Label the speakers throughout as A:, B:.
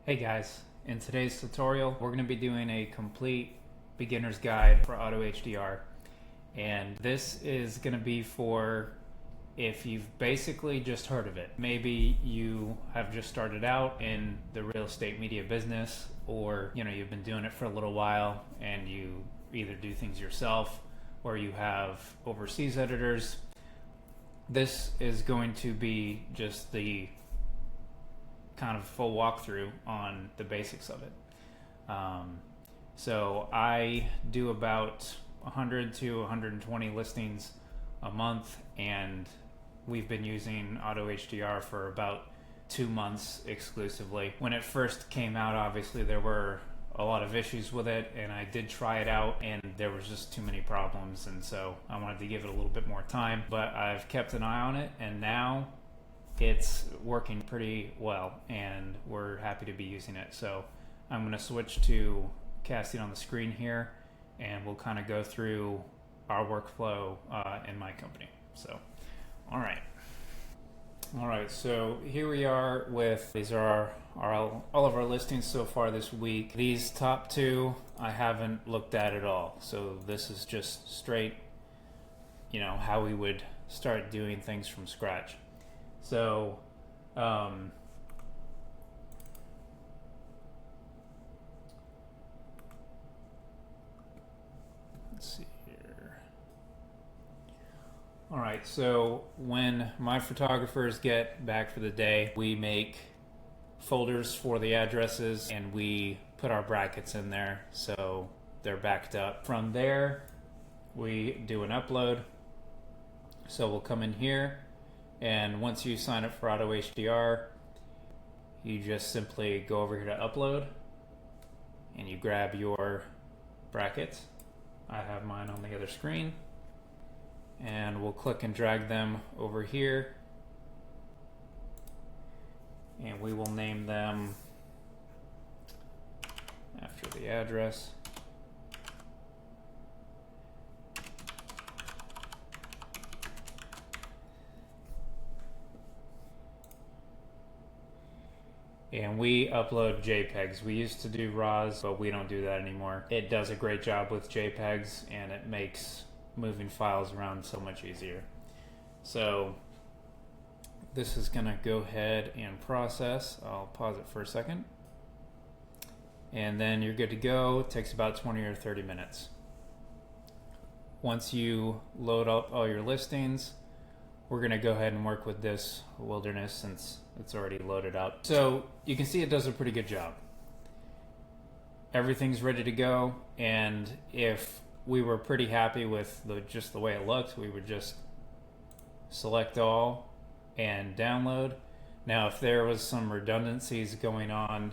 A: Hey guys, in today's tutorial we're going to be doing a complete beginner's guide for AutoHDR, and this is going to be for if you've basically just heard of it. Maybe you have just started out in the real estate media business, or you've been doing it for a little while and you either do things yourself or you have overseas editors. This is going to be just the kind of full walkthrough on the basics of it. So I do about 100 to 120 listings a month, and we've been using AutoHDR for about 2 months exclusively. When it first came out, obviously there were a lot of issues with it, and I did try it out and there was just too many problems, and so I wanted to give it a little bit more time, but I've kept an eye on it and now it's working pretty well and we're happy to be using it. So I'm going to switch to casting on the screen here and we'll kind of go through our workflow in my company. So all right, so here we are with, these are all of our listings so far this week. These top two I haven't looked at all, so this is just straight how we would start doing things from scratch. So let's see here. All right, so when my photographers get back for the day, we make folders for the addresses and we put our brackets in there so they're backed up. From there, we do an upload. So we'll come in here, and once you sign up for AutoHDR, you just simply go over here to upload and you grab your brackets. I have mine on the other screen, and we'll click and drag them over here, and we will name them after the address. And we upload JPEGs. We used to do RAWs, but we don't do that anymore. It does a great job with JPEGs and it makes moving files around so much easier. So this is gonna go ahead and process. I'll pause it for a second. And then you're good to go. It takes about 20 or 30 minutes. Once you load up all your listings, we're gonna go ahead and work with this wilderness since it's already loaded up. So you can see it does a pretty good job. Everything's ready to go, and if we were pretty happy with just the way it looked, we would just select all and download. Now if there was some redundancies going on,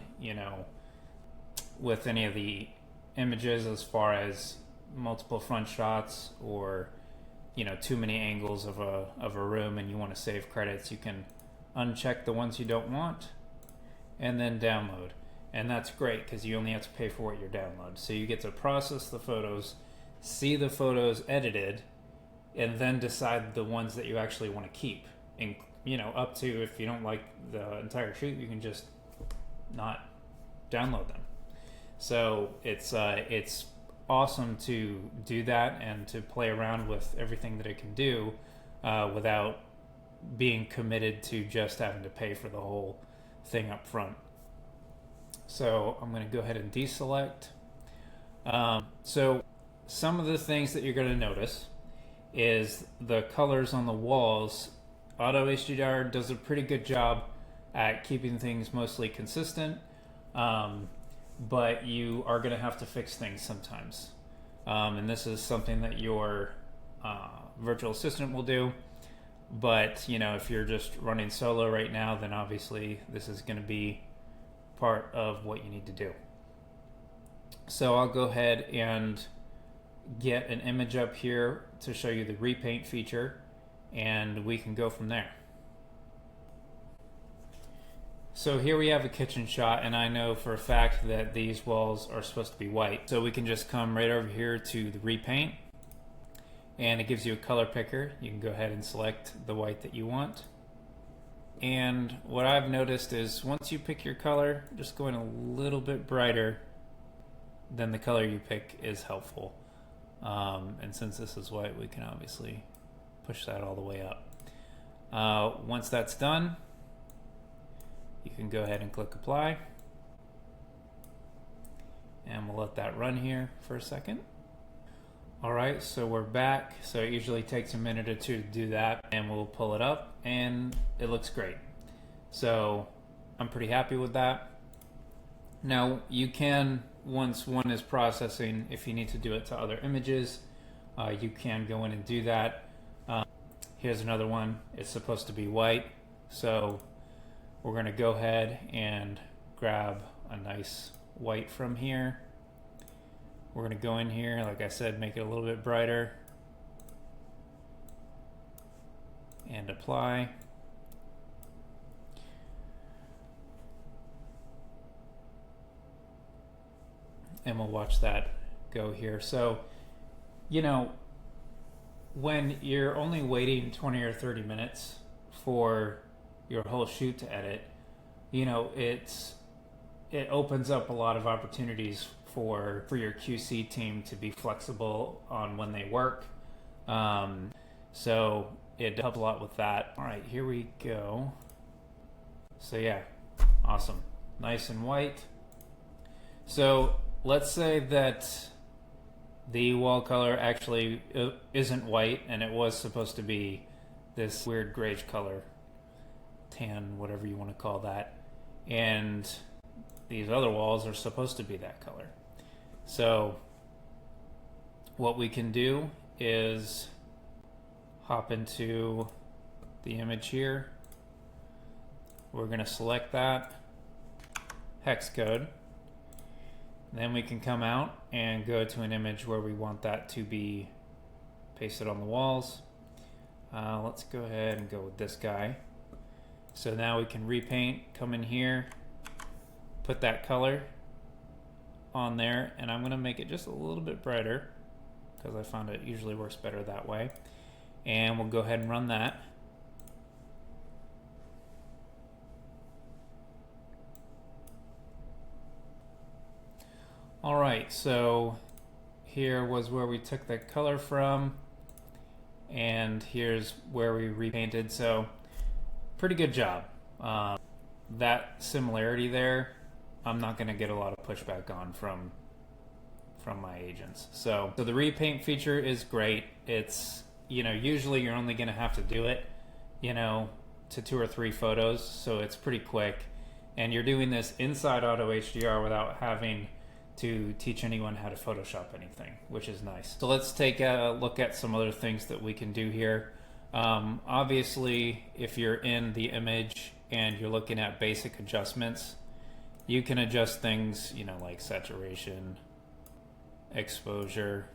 A: with any of the images as far as multiple front shots or too many angles of a room and you want to save credits, you can uncheck the ones you don't want and then download. And that's great because you only have to pay for what you download. So you get to process the photos, see the photos edited, and then decide the ones that you actually want to keep. And up to, if you don't like the entire shoot, you can just not download them. So it's awesome to do that and to play around with everything that it can do without being committed to just having to pay for the whole thing up front. So I'm going to go ahead and deselect. So some of the things that you're going to notice is the colors on the walls. AutoHDR does a pretty good job at keeping things mostly consistent, but you are going to have to fix things sometimes. And this is something that your virtual assistant will do. But if you're just running solo right now, then obviously this is going to be part of what you need to do. So I'll go ahead and get an image up here to show you the repaint feature, and we can go from there. So here we have a kitchen shot, and I know for a fact that these walls are supposed to be white. So we can just come right over here to the repaint, and it gives you a color picker. You can go ahead and select the white that you want. And what I've noticed is once you pick your color, just going a little bit brighter than the color you pick is helpful. And since this is white, we can obviously push that all the way up. Once that's done, you can go ahead and click apply. And we'll let that run here for a second. All right, so we're back. So it usually takes a minute or two to do that, and we'll pull it up and it looks great. So I'm pretty happy with that. Now you can, once one is processing, if you need to do it to other images, you can go in and do that. Here's another one. It's supposed to be white. So we're gonna go ahead and grab a nice white from here. We're going to go in here, like I said, make it a little bit brighter and apply. And we'll watch that go here. So, you know, when you're only waiting 20 or 30 minutes for your whole shoot to edit, you know, it opens up a lot of opportunities for your QC team to be flexible on when they work. So it helps a lot with that. All right, here we go. So yeah, awesome. Nice and white. So let's say that the wall color actually isn't white and it was supposed to be this weird grayish color, tan, whatever you want to call that. And these other walls are supposed to be that color. So what we can do is hop into the image here. We're going to select that hex code. Then we can come out and go to an image where we want that to be pasted on the walls. Let's go ahead and go with this guy. So now we can repaint, come in here, put that color on there, and I'm going to make it just a little bit brighter because I found it usually works better that way. And we'll go ahead and run that. All right, so here was where we took the color from, and here's where we repainted. So pretty good job. That similarity there, I'm not going to get a lot of pushback on from my agents. So the repaint feature is great. It's, you know, usually you're only going to have to do it, you know, to 2 or 3 photos, so it's pretty quick. And you're doing this inside AutoHDR without having to teach anyone how to Photoshop anything, which is nice. So let's take a look at some other things that we can do here. Obviously, if you're in the image and you're looking at basic adjustments, you can adjust things, you know, like saturation, exposure,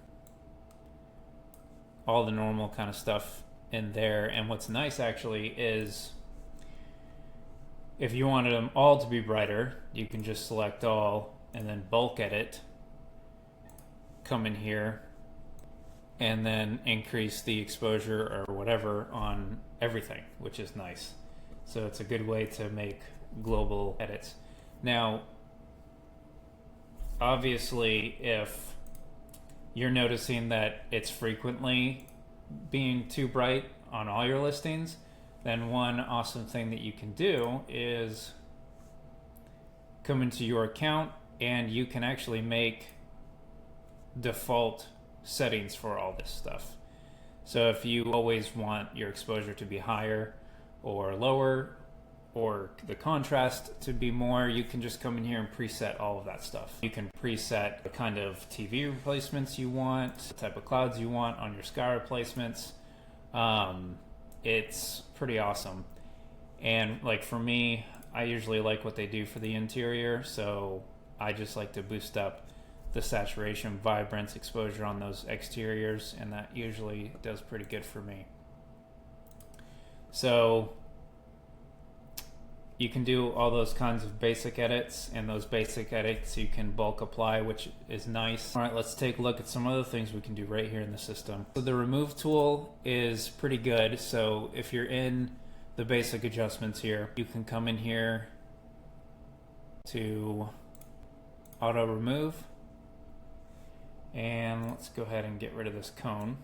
A: all the normal kind of stuff in there. And what's nice actually is if you wanted them all to be brighter, you can just select all and then bulk edit, come in here, and then increase the exposure or whatever on everything, which is nice. So it's a good way to make global edits. Now, obviously, if you're noticing that it's frequently being too bright on all your listings, then one awesome thing that you can do is come into your account and you can actually make default settings for all this stuff. So if you always want your exposure to be higher or lower, or the contrast to be more, you can just come in here and preset all of that stuff. You can preset the kind of TV replacements you want, the type of clouds you want on your sky replacements. It's pretty awesome. And like for me, I usually like what they do for the interior, so I just like to boost up the saturation, vibrance, exposure on those exteriors, and that usually does pretty good for me. So you can do all those kinds of basic edits, and those basic edits you can bulk apply, which is nice. All right, let's take a look at some other things we can do right here in the system. So the remove tool is pretty good. So if you're in the basic adjustments here. You can come in here to auto remove, and let's go ahead and get rid of this cone.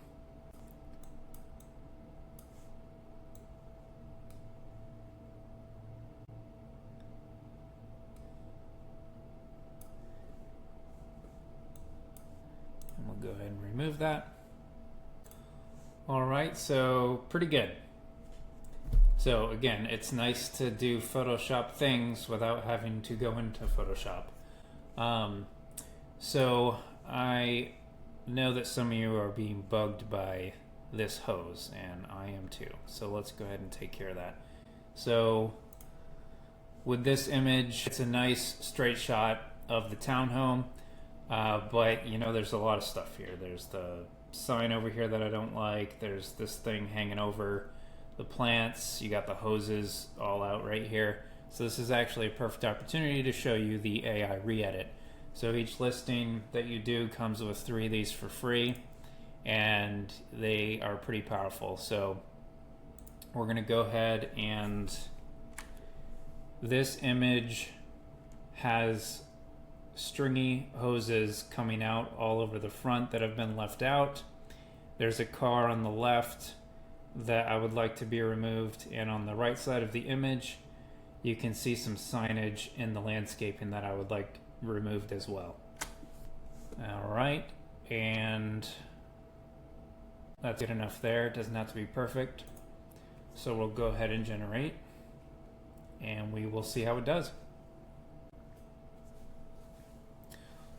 A: And we'll go ahead and remove that. All right, so pretty good. So again, it's nice to do Photoshop things without having to go into Photoshop. So I know that some of you are being bugged by this hose, and I am too. So let's go ahead and take care of that. So with this image, it's a nice straight shot of the townhome, but you know, there's a lot of stuff here. There's the sign over here that I don't like. There's this thing hanging over the plants. You got the hoses all out right here. So this is actually a perfect opportunity to show you the AI re-edit. So each listing that you do comes with 3 of these for free, and they are pretty powerful. So we're gonna go ahead, and this image has stringy hoses coming out all over the front that have been left out. There's a car on the left that I would like to be removed, and on the right side of the image you can see some signage in the landscaping that I would like removed as well. Alright, and that's good enough there. It doesn't have to be perfect. So we'll go ahead and generate, and we will see how it does.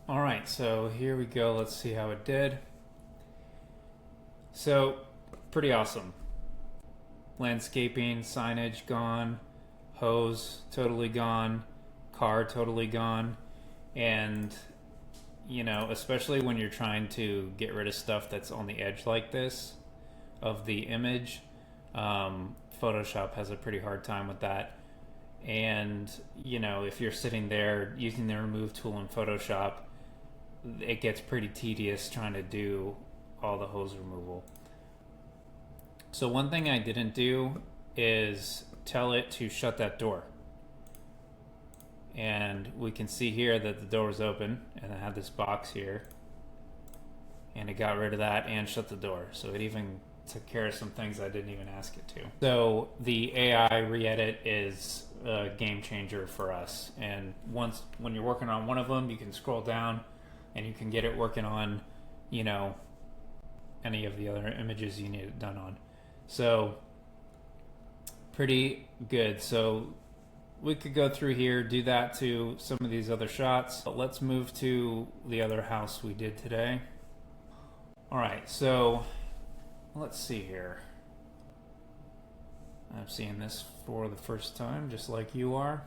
A: Alright, so here we go. Let's see how it did. So, pretty awesome. Landscaping, signage gone, hose totally gone, car totally gone, and you know, especially when you're trying to get rid of stuff that's on the edge like this of the image, Photoshop has a pretty hard time with that. And you know, if you're sitting there using the remove tool in Photoshop, it gets pretty tedious trying to do all the hose removal. So one thing I didn't do is tell it to shut that door. And we can see here that the door was open, and I had this box here, and it got rid of that and shut the door. So it even took care of some things I didn't even ask it to. So the AI re-edit is a game changer for us. And when you're working on one of them, you can scroll down and you can get it working on, you know, any of the other images you need it done on. So pretty good. So we could go through here, do that to some of these other shots. But let's move to the other house we did today. All right, so let's see here. I'm seeing this for the first time, just like you are.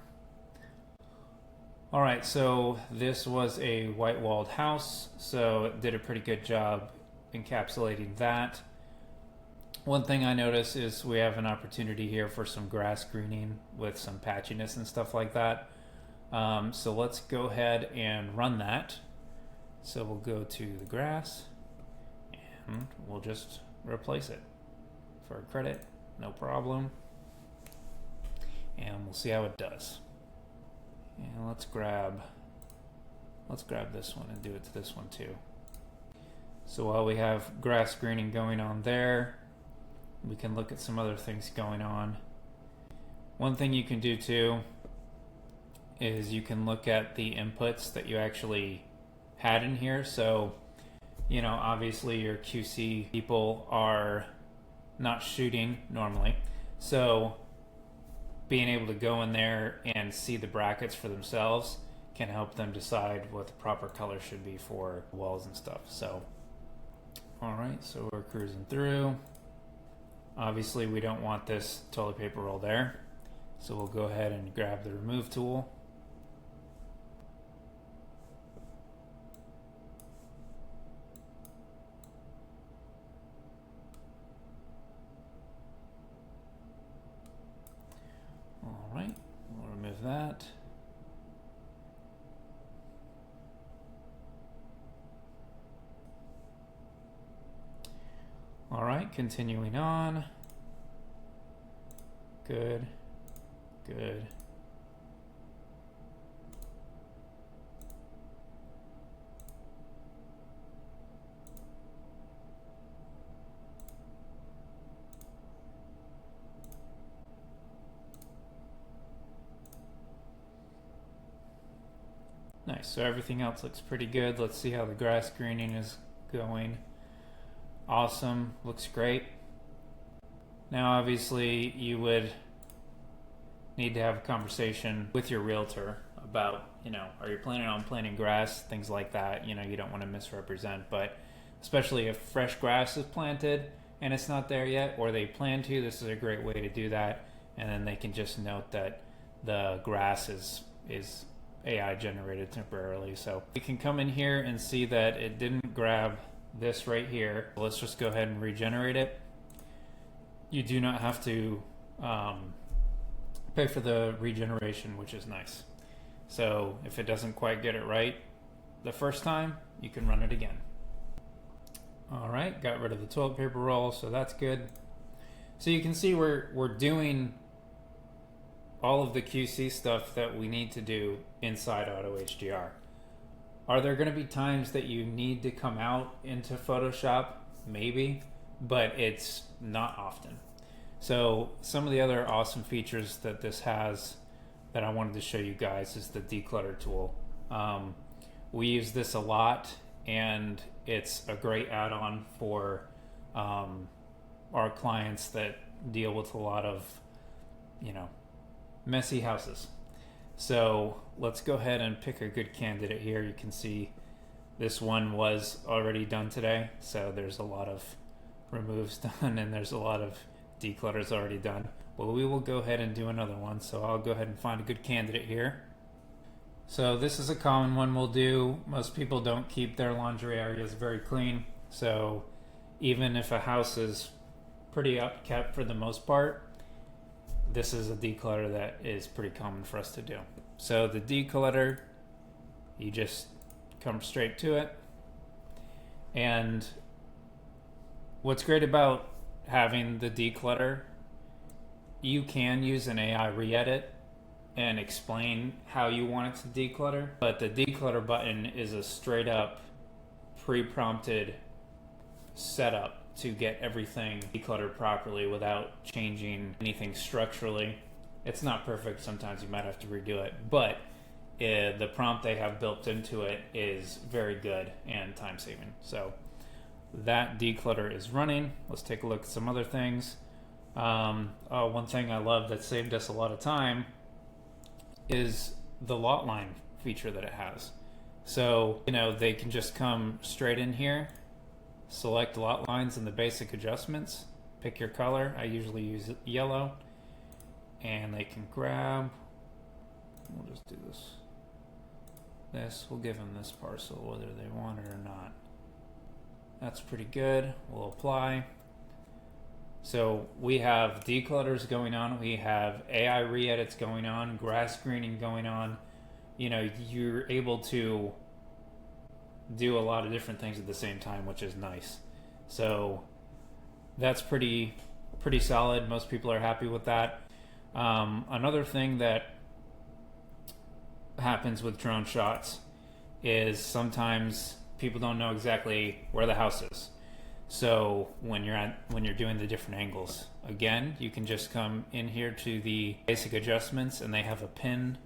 A: All right, so this was a white-walled house, so it did a pretty good job encapsulating that. One thing I noticed is we have an opportunity here for some grass greening with some patchiness and stuff like that. So let's go ahead and run that. So we'll go to the grass, and we'll just replace it for credit, no problem. And we'll see how it does. And let's grab this one and do it to this one too. So while we have grass greening going on there, we can look at some other things going on. One thing you can do too is you can look at the inputs that you actually had in here. So, you know, obviously your QC people are not shooting normally. So being able to go in there and see the brackets for themselves can help them decide what the proper color should be for walls and stuff. So, all right, so we're cruising through. Obviously we don't want this toilet paper roll there, so we'll go ahead and grab the remove tool. All right, we'll remove that. All right, continuing on. Good, good. Nice, so everything else looks pretty good. Let's see how the grass greening is going. Awesome, looks great. Now obviously you would need to have a conversation with your realtor about, are you planning on planting grass, things like that. You don't want to misrepresent, but especially if fresh grass is planted and it's not there yet, or they plan to, this is a great way to do that. And then they can just note that the grass is AI generated temporarily. So you can come in here and see that it didn't grab this right here. Let's just go ahead and regenerate it. You do not have to pay for the regeneration, which is nice. So if it doesn't quite get it right the first time, you can run it again. All right, got rid of the toilet paper roll, so that's good. So you can see we're doing all of the QC stuff that we need to do inside AutoHDR. Are there going to be times that you need to come out into Photoshop? Maybe, but it's not often. So some of the other awesome features that this has that I wanted to show you guys is the declutter tool. We use this a lot, and it's a great add-on for our clients that deal with a lot of, messy houses. So let's go ahead and pick a good candidate here. You can see this one was already done today, so there's a lot of removes done and there's a lot of declutters already done. Well, we will go ahead and do another one, so I'll go ahead and find a good candidate here. So this is a common one we'll do. Most people don't keep their laundry areas very clean, so even if a house is pretty upkept for the most part, this is a declutter that is pretty common for us to do. So the declutter, you just come straight to it. And what's great about having the declutter, you can use an AI re-edit and explain how you want it to declutter, but the declutter button is a straight up pre-prompted setup to get everything decluttered properly without changing anything structurally. It's not perfect, sometimes you might have to redo it, but the prompt they have built into it is very good and time saving. So that declutter is running. Let's take a look at some other things. One thing I love that saved us a lot of time is the lot line feature that it has. So, they can just come straight in here, select lot lines in the basic adjustments, pick your color. I usually use yellow, and they can grab, we'll just do this, we'll give them this parcel whether they want it or not. That's pretty good. We'll apply. So we have declutters going on, we have AI re-edits going on, grass greening going on. You're able to do a lot of different things at the same time, which is nice. So that's pretty solid. Most people are happy with that. Another thing that happens with drone shots is sometimes people don't know exactly where the house is. So when you're doing the different angles, again, you can just come in here to the basic adjustments, and they have a pin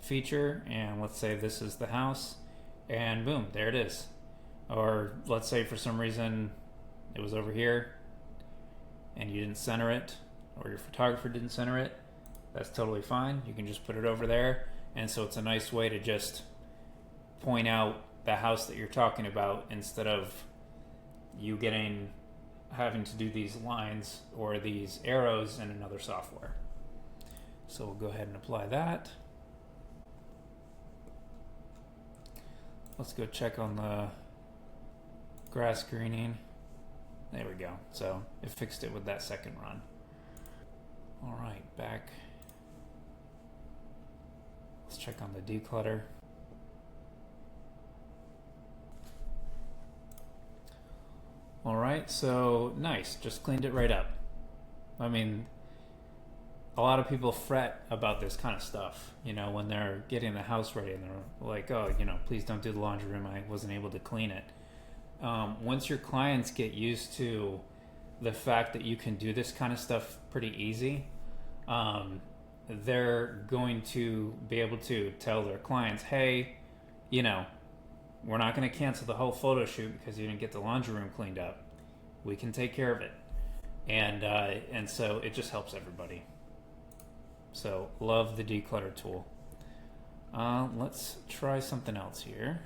A: feature, and let's say this is the house, and boom, there it is. Or let's say for some reason it was over here and you didn't center it, or your photographer didn't center it, that's totally fine. You can just put it over there, and so it's a nice way to just point out the house that you're talking about instead of you having to do these lines or these arrows in another software. So we'll go ahead and apply that. Let's go check on the grass greening. There we go. So it fixed it with that second run. All right, back. Let's check on the declutter. All right, so nice, just cleaned it right up. I mean, a lot of people fret about this kind of stuff, you know, when they're getting the house ready and they're like, oh, you know, please don't do the laundry room. I wasn't able to clean it. Once your clients get used to the fact that you can do this kind of stuff pretty easy, they're going to be able to tell their clients, hey, you know, we're not going to cancel the whole photo shoot because you didn't get the laundry room cleaned up. We can take care of it. And so it just helps everybody. So love the declutter tool. Let's try something else here.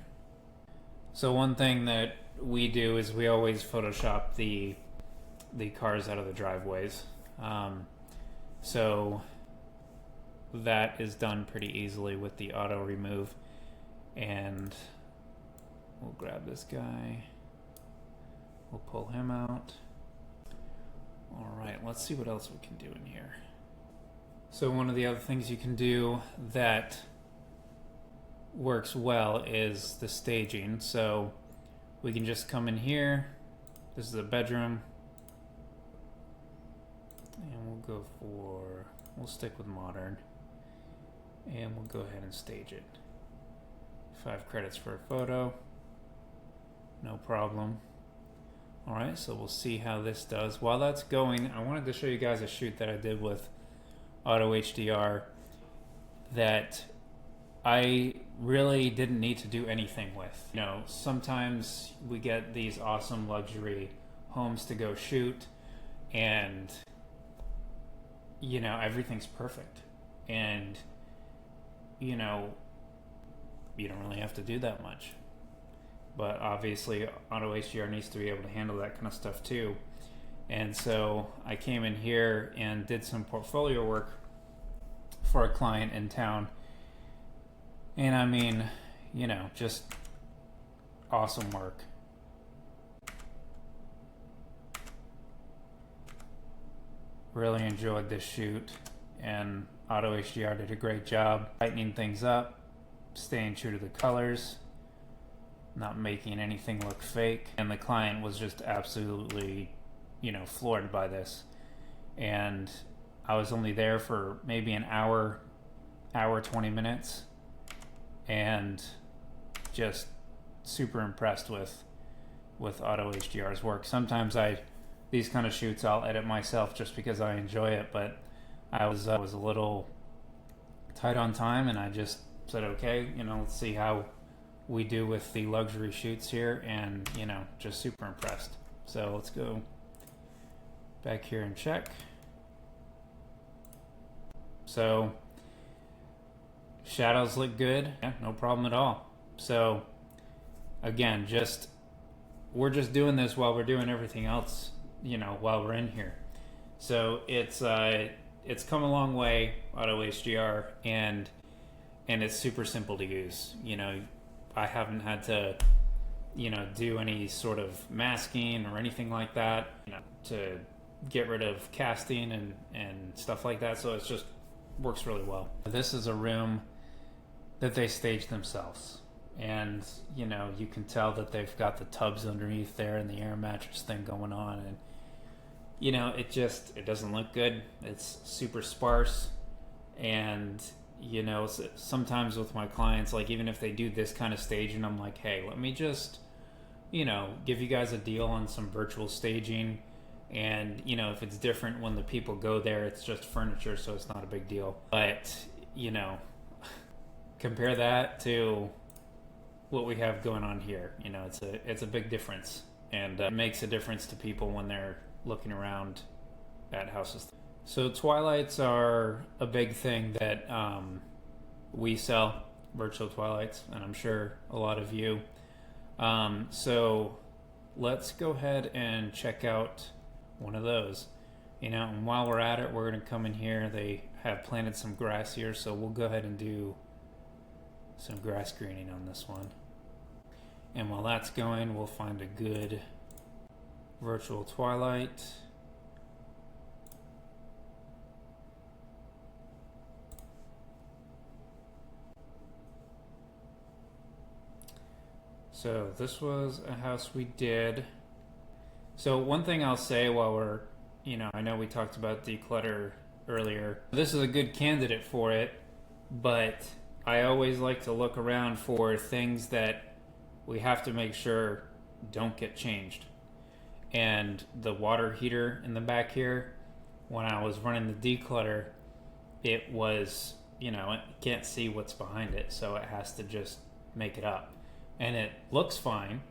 A: So one thing that we do is we always Photoshop the cars out of the driveways. So that is done pretty easily with the auto remove. And we'll grab this guy. We'll pull him out. All right, let's see what else we can do in here. So one of the other things you can do that works well is the staging. So we can just come in here. This is a bedroom. And we'll stick with modern. And we'll go ahead and stage it. 5 credits for a photo. No problem. All right, so we'll see how this does. While that's going, I wanted to show you guys a shoot that I did with AutoHDR that I really didn't need to do anything with. You know, sometimes we get these awesome luxury homes to go shoot and, you know, everything's perfect. And, you know, you don't really have to do that much. But obviously AutoHDR needs to be able to handle that kind of stuff too. And so I came in here and did some portfolio work for a client in town. And I mean, you know, just awesome work. Really enjoyed this shoot, and AutoHDR did a great job tightening things up, staying true to the colors, not making anything look fake. And the client was just absolutely, you know, floored by this. And I was only there for maybe an hour 20 minutes, and just super impressed with AutoHDR's work. Sometimes these kind of shoots I'll edit myself just because I enjoy it, but I was a little tight on time, and I just said, okay, you know, let's see how we do with the luxury shoots here, and, you know, just super impressed. So let's go back here and check. So shadows look good. Yeah, no problem at all. So again, we're just doing this while we're doing everything else, you know, while we're in here. So it's come a long way, AutoHDR, and it's super simple to use. You know, I haven't had to, you know, do any sort of masking or anything like that, you know, to get rid of casting and stuff like that. So it's just works really well. This is a room that they staged themselves, and, you know, you can tell that they've got the tubs underneath there and the air mattress thing going on, and, you know, it doesn't look good. It's super sparse. And, you know, sometimes with my clients, like, even if they do this kind of staging, I'm like, hey, let me just, you know, give you guys a deal on some virtual staging. And, you know, if it's different when the people go there, it's just furniture, so it's not a big deal. But, you know, compare that to what we have going on here. You know, it's a big difference, and it makes a difference to people when they're looking around at houses. So twilights are a big thing that we sell, virtual twilights, and I'm sure a lot of you. So let's go ahead and check out one of those. You know, and while we're at it, we're going to come in here. They have planted some grass here, so we'll go ahead and do some grass greening on this one. And while that's going, we'll find a good virtual twilight. So this was a house we did. So one thing I'll say while we're, you know, I know we talked about declutter earlier. This is a good candidate for it, but I always like to look around for things that we have to make sure don't get changed. And the water heater in the back here, when I was running the declutter, it was, you can't see what's behind it, so it has to just make it up. And it looks fine,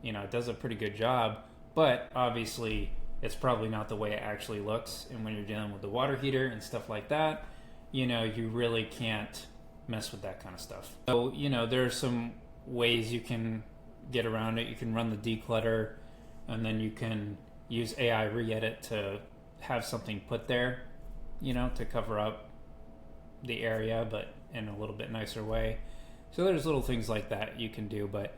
A: it does a pretty good job, but obviously it's probably not the way it actually looks. And when you're dealing with the water heater and stuff like that, you really can't mess with that kind of stuff. So, there's some ways you can get around it. You can run the declutter, and then you can use AI re-edit to have something put there, to cover up the area, but in a little bit nicer way. So there's little things like that you can do, but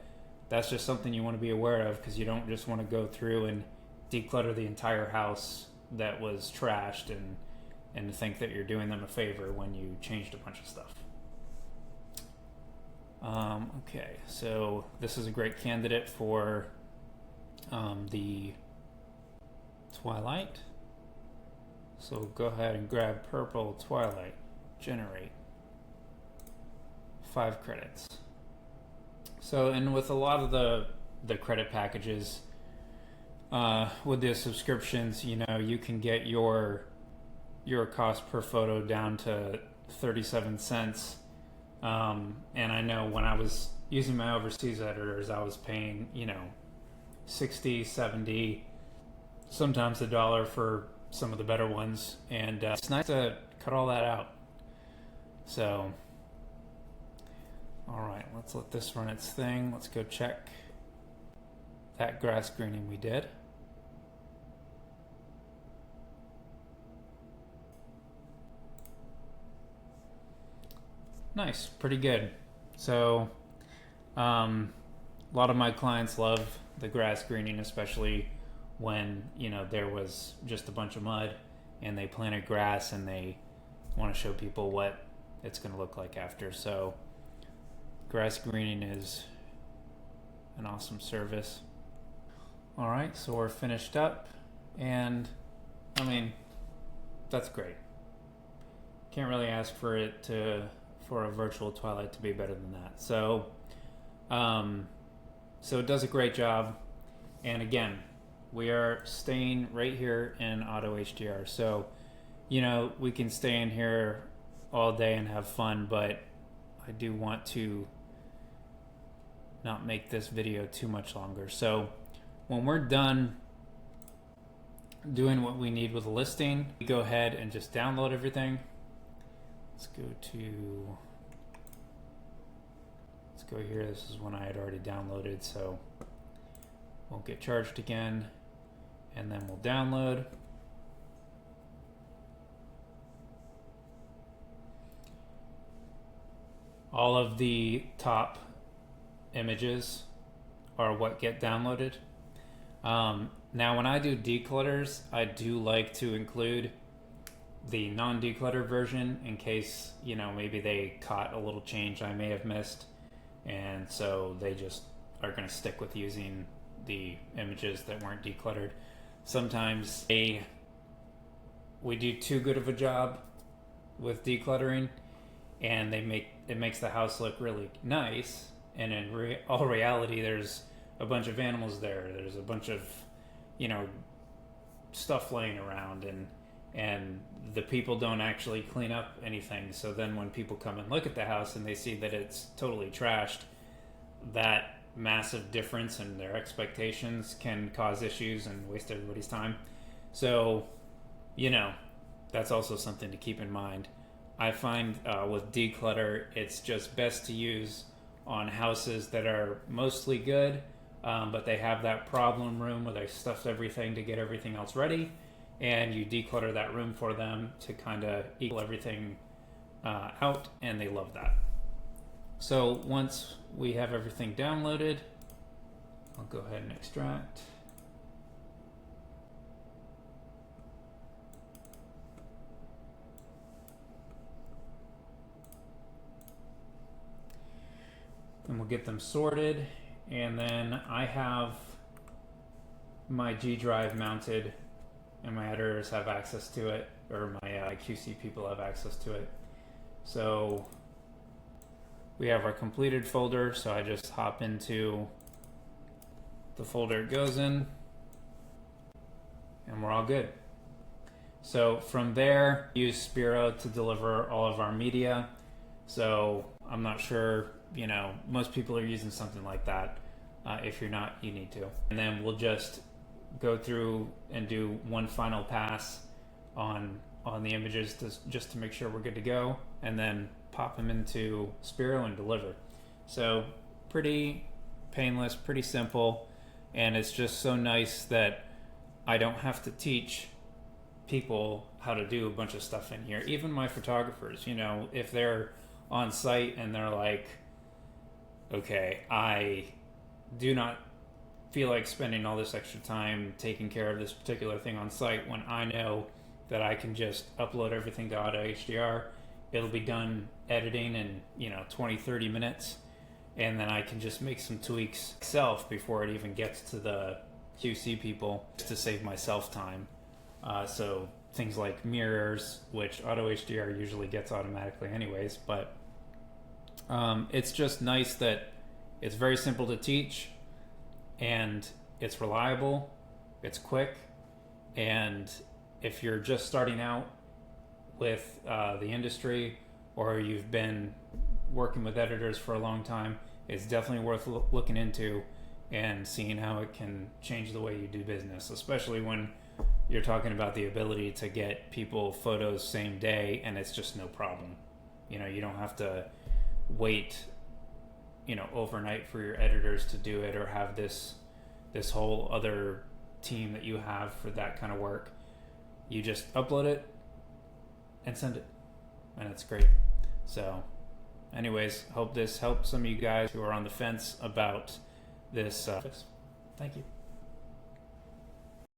A: that's just something you want to be aware of, because you don't just want to go through and declutter the entire house that was trashed and think that you're doing them a favor when you changed a bunch of stuff. Okay, so this is a great candidate for the Twilight. So go ahead and grab purple Twilight, generate 5 credits. So, and with a lot of the credit packages, with the subscriptions, you can get your cost per photo down to 37 cents. And I know when I was using my overseas editors, I was paying, 60, 70, sometimes $1 for some of the better ones. And it's nice to cut all that out. So, all right, let's let this run its thing. Let's go check that grass greening we did. Nice, pretty good. So, a lot of my clients love the grass greening, especially when, there was just a bunch of mud and they planted grass and they want to show people what it's going to look like after. So, grass greening is an awesome service. All right, so we're finished up, and that's great. Can't really ask for a virtual Twilight to be better than that. So, so it does a great job. And again, we are staying right here in AutoHDR. So, we can stay in here all day and have fun, but I do want to not make this video too much longer. So when we're done doing what we need with the listing, we go ahead and just download everything. Let's go here. This is one I had already downloaded, so won't get charged again. And then we'll download. All of the top images are what get downloaded. Now when I do declutters, I do like to include the non-declutter version in case, maybe they caught a little change I may have missed, and so they just are going to stick with using the images that weren't decluttered. Sometimes we do too good of a job with decluttering, and it makes the house look really nice, and in all reality there's a bunch of animals there, there's a bunch of stuff laying around, and the people don't actually clean up anything. So then when people come and look at the house and they see that it's totally trashed, that massive difference in their expectations can cause issues and waste everybody's time. So that's also something to keep in mind. I find with declutter, it's just best to use on houses that are mostly good, but they have that problem room where they stuffed everything to get everything else ready, and you declutter that room for them to kind of equal everything out, and they love that. So once we have everything downloaded, I'll go ahead and extract. And we'll get them sorted, and then I have my G drive mounted and my editors have access to it. or my QC people have access to it. So we have our completed folder, so I just hop into the folder it goes in, and we're all good. So from there, use Spiro to deliver all of our media. So I'm not sure, most people are using something like that. If you're not, you need to. And then we'll just go through and do one final pass on the images just to make sure we're good to go, and then pop them into Spiro and deliver. So pretty painless, pretty simple, and it's just so nice that I don't have to teach people how to do a bunch of stuff in here. Even my photographers, if they're on site and they're like, okay, I do not feel like spending all this extra time taking care of this particular thing on site, when I know that I can just upload everything to AutoHDR. It'll be done editing in 20-30 minutes, and then I can just make some tweaks myself before it even gets to the QC people, just to save myself time. So things like mirrors, which AutoHDR usually gets automatically anyways, but it's just nice that it's very simple to teach, and it's reliable, it's quick, and if you're just starting out with the industry, or you've been working with editors for a long time, it's definitely worth looking into and seeing how it can change the way you do business, especially when you're talking about the ability to get people photos same day, and it's just no problem. You don't have to wait overnight for your editors to do it, or have this whole other team that you have for that kind of work. You just upload it and send it, and it's great. So anyways, hope this helps some of you guys who are on the fence about this. Thank you.